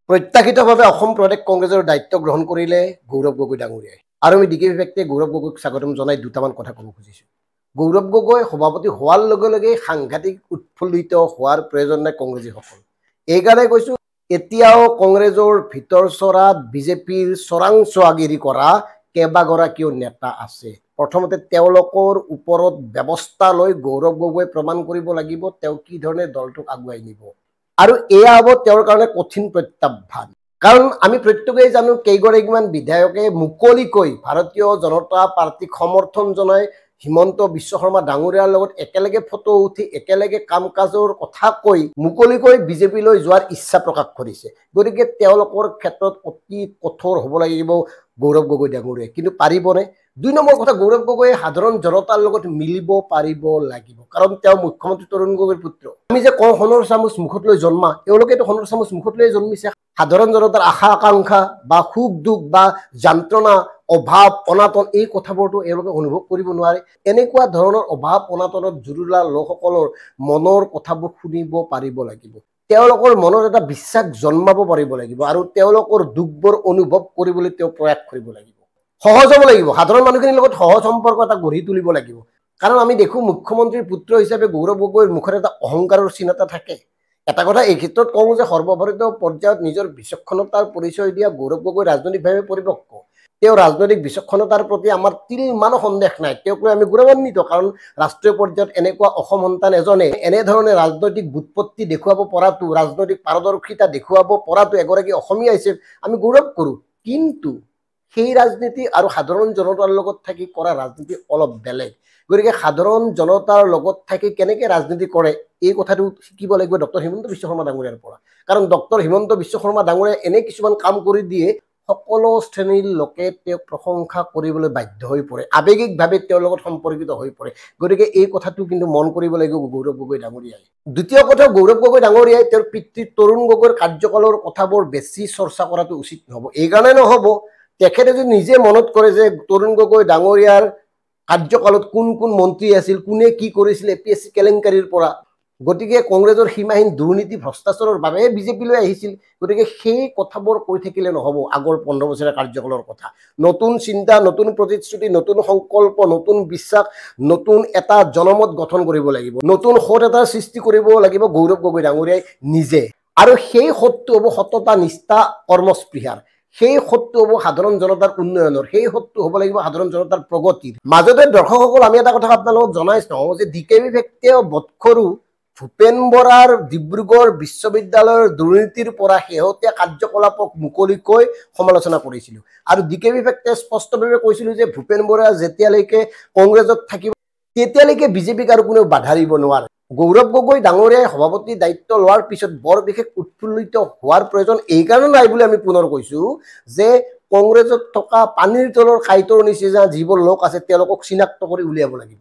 প্ৰত্যাশিতভাৱে অসম প্ৰদেশ কংগ্ৰেছৰ দায়িত্ব গ্ৰহণ কৰিলে গৌৰৱ গগৈ ডাঙৰীয়াই। আৰু আমি ডিকেবি ফেক্টে গৌৰৱ গগৈক স্বাগতম জনাই দুটামান কথা ক'ব খুজিছোঁ। গৌৰৱ গগৈ সভাপতি হোৱাৰ লগে লগে সাংঘাতিক উৎফুল্লিত হোৱাৰ প্ৰয়োজন নাই কংগ্ৰেছীসকল। এইকাৰণে কৈছোঁ, এতিয়াও কংগ্ৰেছৰ ভিতৰ চৰাত বিজেপিৰ চোৰাংচোৱাগিৰি কৰা কেইবাগৰাকীও নেতা আছে। প্ৰথমতে তেওঁলোকৰ ওপৰত ব্যৱস্থা লৈ গৌৰৱ গগৈ প্ৰমাণ কৰিব লাগিব তেওঁ কি ধৰণে দলটোক আগুৱাই নিব। আৰু এয়া হ'ব তেওঁৰ কাৰণে কঠিন প্ৰত্যাহ্বান। কাৰণ আমি প্ৰত্যেকেই জানো কেইগৰাকীমান বিধায়কে মুকলিকৈ ভাৰতীয় জনতা পাৰ্টিক সমৰ্থন জনাই হিমন্ত বিশ্ব শৰ্মা ডাঙৰীয়াৰ লগত একেলগে ফটো উঠি একেলগে কাম কাজৰ কথা কৈ মুকলিকৈ বিজেপিলৈ যোৱাৰ ইচ্ছা প্ৰকাশ কৰিছে। গতিকে তেওঁলোকৰ ক্ষেত্ৰত অতি কঠোৰ হ'ব লাগিব গৌৰৱ গগৈ ডাঙৰীয়াই। কিন্তু পাৰিবনে? ২ নম্বৰ কথা, গৌৰৱ গগৈয়ে সাধাৰণ জনতাৰ লগত মিলিব পাৰিব লাগিব। কাৰণ তেওঁ মুখ্যমন্ত্ৰী তৰুণ গগৈৰ পুত্ৰ। আমি যে কওঁ সোণৰ চামুচ মুখত লৈ জন্মা, এওঁলোকেতো সোণৰ চামুচ মুখত লৈ জন্মিছে। সাধাৰণ জনতাৰ আশা আকাংক্ষা বা সুখ দুখ বা যন্ত্ৰণা অভাৱ অনাটন এই কথাবোৰতো এওঁলোকে অনুভৱ কৰিব নোৱাৰে। এনেকুৱা ধৰণৰ অভাৱ অনাটনত জুৰুলা লোকসকলৰ মনৰ কথাবোৰ শুনিব পাৰিব লাগিব। তেওঁলোকৰ মনত এটা বিশ্বাস জন্মাব পাৰিব লাগিব আৰু তেওঁলোকৰ দুখবোৰ অনুভৱ কৰিবলৈ তেওঁ প্ৰয়াস কৰিব লাগিব। সহজ হ'ব লাগিব, সাধাৰণ মানুহখিনিৰ লগত সহজ সম্পৰ্ক এটা গঢ়ি তুলিব লাগিব। কাৰণ আমি দেখোঁ মুখ্যমন্ত্ৰীৰ পুত্ৰ হিচাপে গৌৰৱ গগৈৰ মুখত এটা অহংকাৰৰ চিন এটা থাকে। এটা কথা এই ক্ষেত্ৰত কওঁ যে সৰ্বভাৰতীয় পৰ্যায়ত নিজৰ বিচক্ষণতাৰ পৰিচয় দিয়া গৌৰৱ গগৈ ৰাজনৈতিকভাৱে পৰিপক্ক। তেওঁ ৰাজনৈতিক বিচক্ষণতাৰ প্ৰতি আমাৰ তিলমানো সন্দেহ নাই। তেওঁক লৈ আমি গৌৰৱান্বিত। কাৰণ ৰাষ্ট্ৰীয় পৰ্যায়ত এনেকুৱা অসম সন্তান এজনে এনেধৰণে ৰাজনৈতিক বুৎপত্তি দেখুৱাব পৰাটো, ৰাজনৈতিক পাৰদৰ্শিতা দেখুৱাব পৰাটো এগৰাকী অসমীয়া হিচাপে আমি গৌৰৱ কৰোঁ। কিন্তু সেই ৰাজনীতি আৰু সাধাৰণ জনতাৰ লগত থাকি কৰা ৰাজনীতি অলপ বেলেগ। গতিকে সাধাৰণ জনতাৰ লগত থাকি কেনেকৈ ৰাজনীতি কৰে এই কথাটো শিকিব লাগিব ডক্টৰ হিমন্ত বিশ্ব শৰ্মা ডাঙৰীয়াৰ পৰা। কাৰণ ডক্টৰ হিমন্ত বিশ্ব শৰ্মা ডাঙৰীয়াই এনে কিছুমান কাম কৰি দিয়ে সকলো শ্ৰেণীৰ লোকে তেওঁক প্ৰশংসা কৰিবলৈ বাধ্য হৈ পৰে, আৱেগিকভাৱে তেওঁৰ লগত সম্পৰ্কিত হৈ পৰে। গতিকে এই কথাটো কিন্তু মন কৰিব লাগিব গৌৰৱ গগৈ ডাঙৰীয়াই। দ্বিতীয় কথা, গৌৰৱ গগৈ ডাঙৰীয়াই তেওঁৰ পিতৃ তৰুণ গগৈৰ কাৰ্যকালৰ কথাবোৰ বেছি চৰ্চা কৰাটো উচিত নহ'ব। এইকাৰণে নহ'ব, তেখেতে যদি নিজে মনত কৰে যে তৰুণ গগৈ ডাঙৰীয়াৰ কাৰ্যকালত কোন কোন মন্ত্ৰী আছিল, কোনে কি কৰিছিল APSC কেলেংকাৰীৰ পৰা। গতিকে কংগ্ৰেছৰ সীমাহীন দুৰ্নীতি ভ্ৰষ্টাচাৰৰ বাবেহে বিজেপিলৈ আহিছিল। গতিকে সেই কথাবোৰ কৈ থাকিলে নহ'ব। আগৰ 15 বছৰীয়া কাৰ্যকালৰ কথা, নতুন চিন্তা, নতুন প্ৰতিশ্ৰুতি, নতুন সংকল্প, নতুন বিশ্বাস, নতুন এটা জনমত গঠন কৰিব লাগিব, নতুন সোঁত এটা সৃষ্টি কৰিব লাগিব গৌৰৱ গগৈ ডাঙৰীয়াই নিজে। আৰু সেই সোঁতটো হ'ব সততা, নিষ্ঠা, কৰ্মস্পৃহাৰ। সেই সোঁতটো হ'ব সাধাৰণ জনতাৰ উন্নয়নৰ, সেই সোঁতটো হ'ব লাগিব সাধাৰণ জনতাৰ প্ৰগতিৰ। মাজতে দৰ্শকসকল আমি এটা কথা আপোনালোকক জনাইছোঁ যে ডিকেবি ফেক্টে বটসৰু ভূপেন বৰাৰ ডিব্ৰুগড় বিশ্ববিদ্যালয়ৰ দুৰ্নীতিৰ পৰা শেহতীয়া কাৰ্যকলাপক মুকলিকৈ সমালোচনা কৰিছিলোঁ। আৰু ডিকেবি ফেক্টে স্পষ্টভাৱে কৈছিলোঁ যে ভূপেন বৰা যেতিয়ালৈকে কংগ্ৰেছত থাকিব তেতিয়ালৈকে বিজেপিক আৰু কোনেও বাধা দিব নোৱাৰে। গৌৰৱ গগৈ ডাঙৰীয়াই সভাপতি দায়িত্ব লোৱাৰ পিছত বৰ বিশেষ উৎফুল্লিত হোৱাৰ প্ৰয়োজন এইকাৰণে নাই বুলি আমি পুনৰ কৈছোঁ যে কংগ্ৰেছত থকা পানীৰ তলৰ কাঁইটৰ নিচিনা যিবোৰ লোক আছে তেওঁলোকক চিনাক্ত কৰি উলিয়াব লাগিব,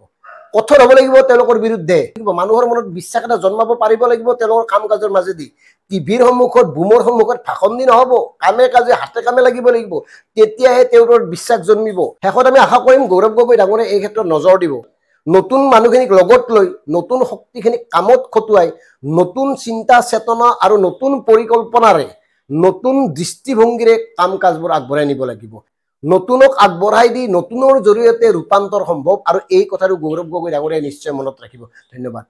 কঠোৰ হ'ব লাগিব তেওঁলোকৰ বিৰুদ্ধে। মানুহৰ মনত বিশ্বাস এটা জন্মাব পাৰিব লাগিব তেওঁলোকৰ কাম কাজৰ মাজেদি। টিভিৰ সন্মুখত, বুমৰ সন্মুখত ভাষণ দি নহ'ব, কামে কাজে হাতে কামে লাগিব লাগিব, তেতিয়াহে তেওঁলোকৰ বিশ্বাস জন্মিব। শেষত আমি আশা কৰিম গৌৰৱ গগৈ ডাঙৰীয়াই এই ক্ষেত্ৰত নজৰ দিব। নতুন মানুহখিনিক লগত লৈ, নতুন শক্তিখিনিক কামত খটুৱাই, নতুন চিন্তা চেতনা আৰু নতুন পৰিকল্পনাৰে, নতুন দৃষ্টিভংগীৰে কাম কাজবোৰ আগবঢ়াই নিব লাগিব। নতুনক আগবঢ়াই দি নতুনৰ জৰিয়তে ৰূপান্তৰ সম্ভৱ, আৰু এই কথাটো গৌৰৱ গগৈ ডাঙৰীয়াই নিশ্চয় মনত ৰাখিব। ধন্যবাদ।